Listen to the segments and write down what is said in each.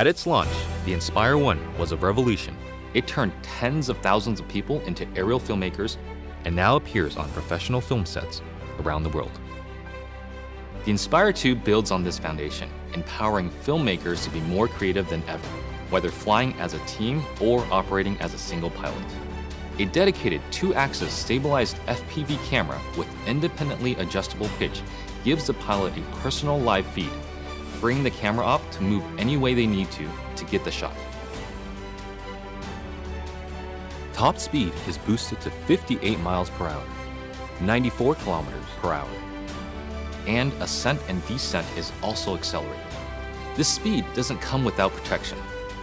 At its launch, the Inspire 1 was a revolution. It turned tens of thousands of people into aerial filmmakers and now appears on professional film sets around the world. The Inspire 2 builds on this foundation, empowering filmmakers to be more creative than ever, whether flying as a team or operating as a single pilot. A dedicated 2-axis stabilized FPV camera with independently adjustable pitch gives the pilot a personal live feed, freeing the camera op to move any way they need to get the shot. Top speed is boosted to 58 miles per hour, 94 kilometers per hour, and ascent and descent is also accelerated. This speed doesn't come without protection.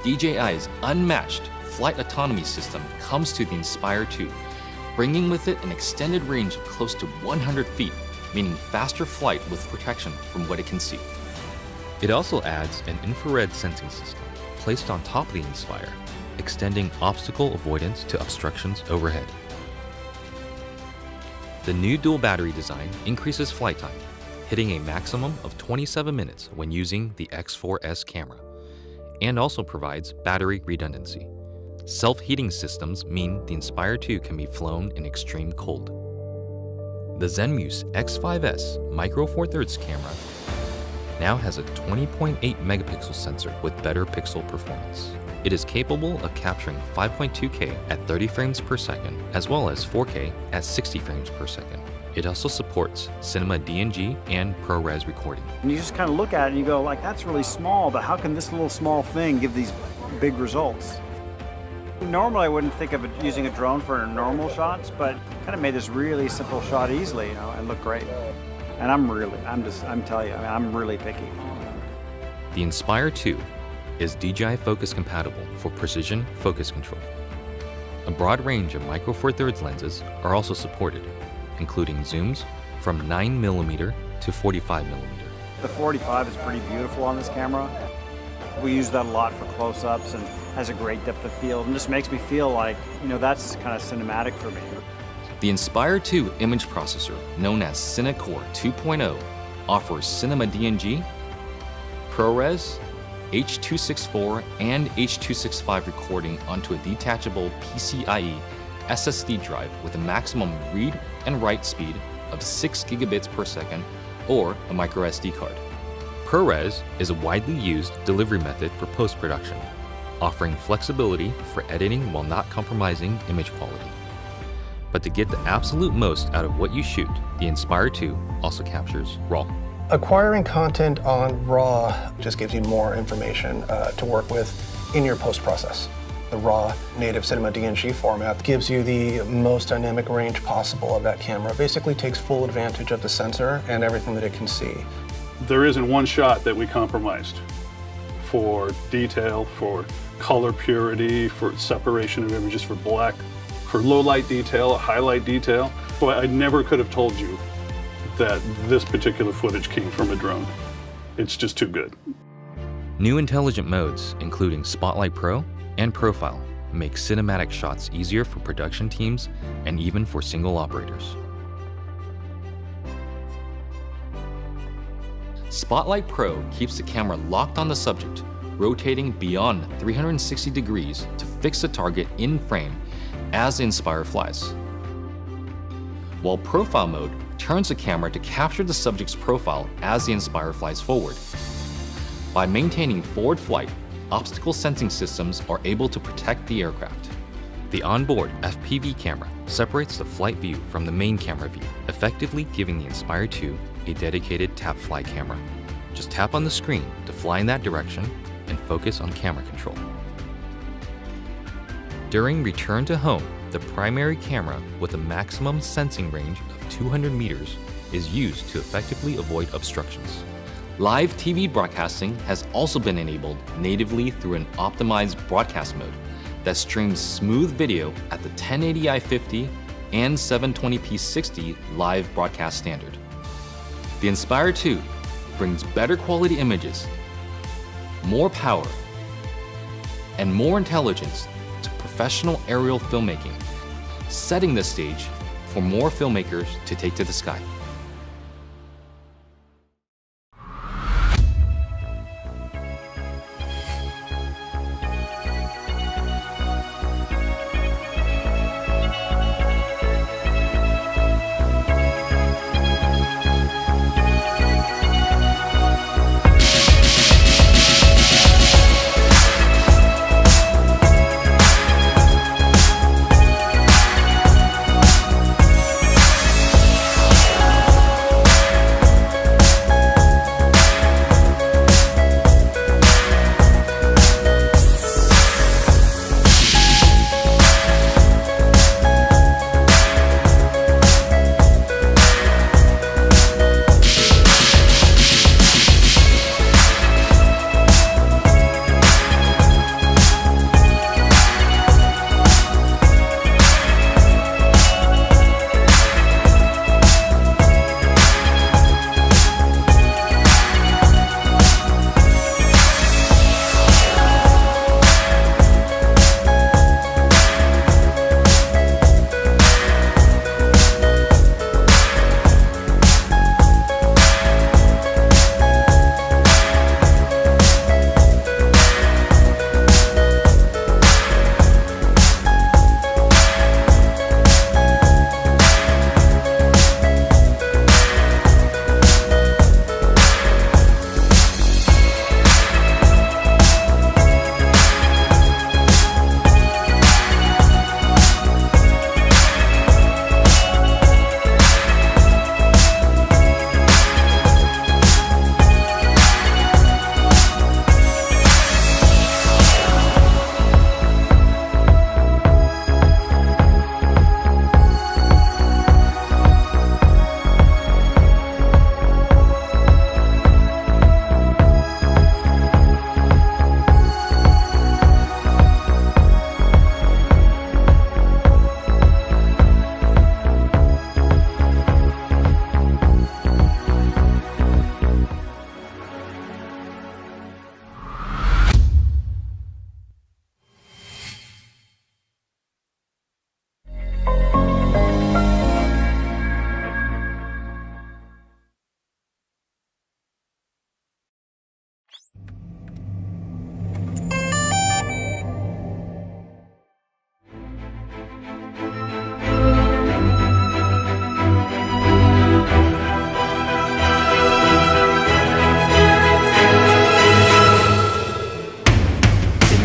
DJI's unmatched flight autonomy system comes to the Inspire 2, bringing with it an extended range of close to 100 feet, meaning faster flight with protection from what it can see. It also adds an infrared sensing system placed on top of the Inspire, extending obstacle avoidance to obstructions overhead. The new dual battery design increases flight time, hitting a maximum of 27 minutes when using the X4S camera, and also provides battery redundancy. Self-heating systems mean the Inspire 2 can be flown in extreme cold. The Zenmuse X5S Micro Four Thirds camera now has a 20.8 megapixel sensor with better pixel performance. It is capable of capturing 5.2K at 30 frames per second, as well as 4K at 60 frames per second. It also supports Cinema DNG and ProRes recording. And you just kind of look at it and you go, like, that's really small, but how can this little small thing give these big results? Normally I wouldn't think of using a drone for normal shots, but kind of made this really simple shot easily, and look great. And I'm telling you, I'm really picky. The Inspire 2 is DJI Focus compatible for precision focus control. A broad range of Micro Four Thirds lenses are also supported, including zooms from 9mm to 45mm. The 45 is pretty beautiful on this camera. We use that a lot for close-ups and has a great depth of field and just makes me feel like, that's kind of cinematic for me. The Inspire 2 image processor, known as CineCore 2.0, offers Cinema DNG, ProRes, H.264 and H.265 recording onto a detachable PCIe SSD drive with a maximum read and write speed of 6 gigabits per second or a micro SD card. ProRes is a widely used delivery method for post-production, offering flexibility for editing while not compromising image quality. But to get the absolute most out of what you shoot, the Inspire 2 also captures RAW. Acquiring content on RAW just gives you more information to work with in your post-process. The RAW native Cinema DNG format gives you the most dynamic range possible of that camera. Basically takes full advantage of the sensor and everything that it can see. There isn't one shot that we compromised for detail, for color purity, for separation of images, for black, for low light detail, highlight detail. Boy, I never could have told you that this particular footage came from a drone. It's just too good. New intelligent modes, including Spotlight Pro and Profile, make cinematic shots easier for production teams and even for single operators. Spotlight Pro keeps the camera locked on the subject, rotating beyond 360 degrees to fix the target in frame as the Inspire flies. While Profile mode turns the camera to capture the subject's profile as the Inspire flies forward. By maintaining forward flight, obstacle sensing systems are able to protect the aircraft. The onboard FPV camera separates the flight view from the main camera view, effectively giving the Inspire 2 a dedicated tap fly camera. Just tap on the screen to fly in that direction and focus on camera control. During return to home, the primary camera with a maximum sensing range of 200 meters is used to effectively avoid obstructions. Live TV broadcasting has also been enabled natively through an optimized broadcast mode that streams smooth video at the 1080i 50 and 720p 60 live broadcast standard. The Inspire 2 brings better quality images, more power, and more intelligence to professional aerial filmmaking, setting the stage for more filmmakers to take to the sky.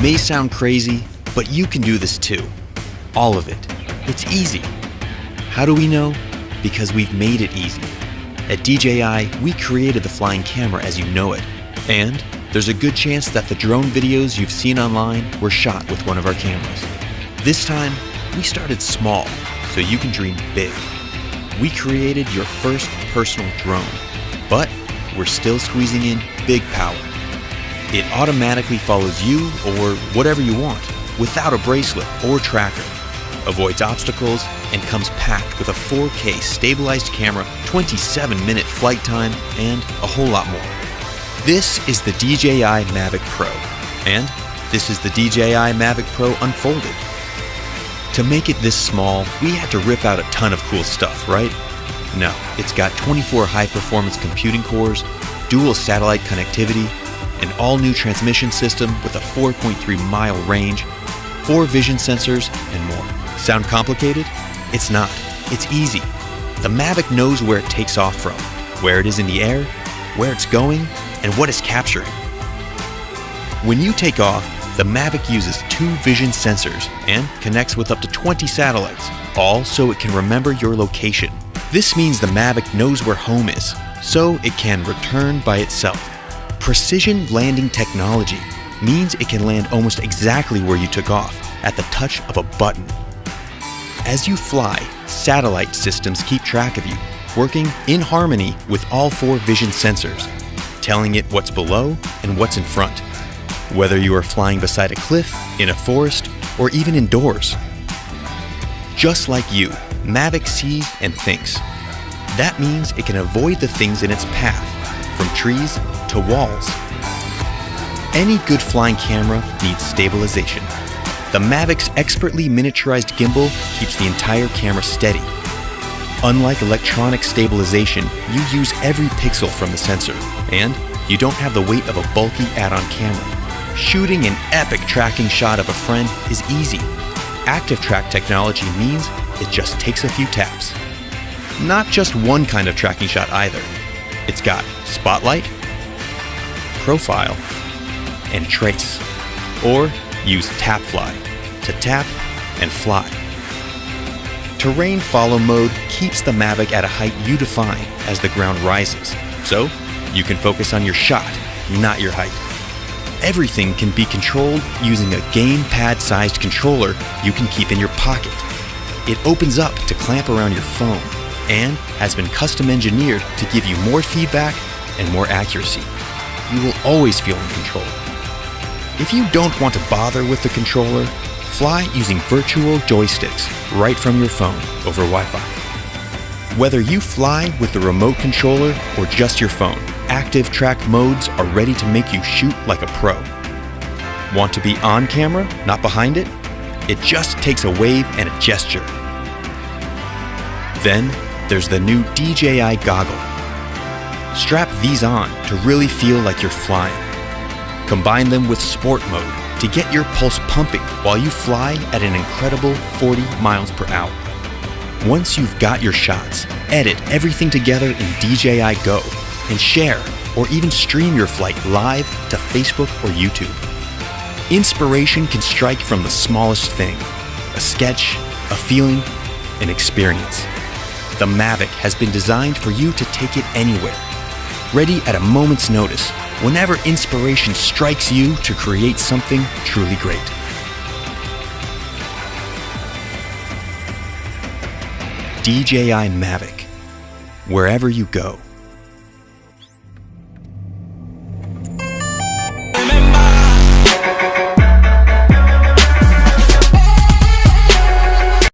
may sound crazy, but you can do this too. All of it. It's easy. How do we know? Because we've made it easy. At DJI, we created the flying camera as you know it. And there's a good chance that the drone videos you've seen online were shot with one of our cameras. This time, we started small, so you can dream big. We created your first personal drone, but we're still squeezing in big power. It automatically follows you or whatever you want, without a bracelet or tracker, avoids obstacles, and comes packed with a 4K stabilized camera, 27-minute flight time, and a whole lot more. This is the DJI Mavic Pro, and this is the DJI Mavic Pro Unfolded. To make it this small, we had to rip out a ton of cool stuff, right? No, it's got 24 high-performance computing cores, dual satellite connectivity, an all-new transmission system with a 4.3-mile range, 4 vision sensors, and more. Sound complicated? It's not. It's easy. The Mavic knows where it takes off from, where it is in the air, where it's going, and what it's capturing. When you take off, the Mavic uses 2 vision sensors and connects with up to 20 satellites, all so it can remember your location. This means the Mavic knows where home is, so it can return by itself. Precision landing technology means it can land almost exactly where you took off, at the touch of a button. As you fly, satellite systems keep track of you, working in harmony with all 4 vision sensors, telling it what's below and what's in front, whether you are flying beside a cliff, in a forest, or even indoors. Just like you, Mavic sees and thinks. That means it can avoid the things in its path, from trees to walls. Any good flying camera needs stabilization. The Mavic's expertly miniaturized gimbal keeps the entire camera steady. Unlike electronic stabilization, you use every pixel from the sensor, and you don't have the weight of a bulky add-on camera. Shooting an epic tracking shot of a friend is easy. Active track technology means it just takes a few taps. Not just one kind of tracking shot either. It's got spotlight, profile, and trace. Or use tap fly to tap and fly. Terrain follow mode keeps the Mavic at a height you define as the ground rises, so you can focus on your shot, not your height. Everything can be controlled using a gamepad-sized controller you can keep in your pocket. It opens up to clamp around your phone and has been custom engineered to give you more feedback and more accuracy. You will always feel in control. If you don't want to bother with the controller, fly using virtual joysticks right from your phone over Wi-Fi. Whether you fly with the remote controller or just your phone, active track modes are ready to make you shoot like a pro. Want to be on camera, not behind it? It just takes a wave and a gesture. Then there's the new DJI goggle. Strap these on to really feel like you're flying. Combine them with sport mode to get your pulse pumping while you fly at an incredible 40 miles per hour. Once you've got your shots, edit everything together in DJI Go and share or even stream your flight live to Facebook or YouTube. Inspiration can strike from the smallest thing: a sketch, a feeling, an experience. The Mavic has been designed for you to take it anywhere, ready at a moment's notice, whenever inspiration strikes you to create something truly great. DJI Mavic, wherever you go.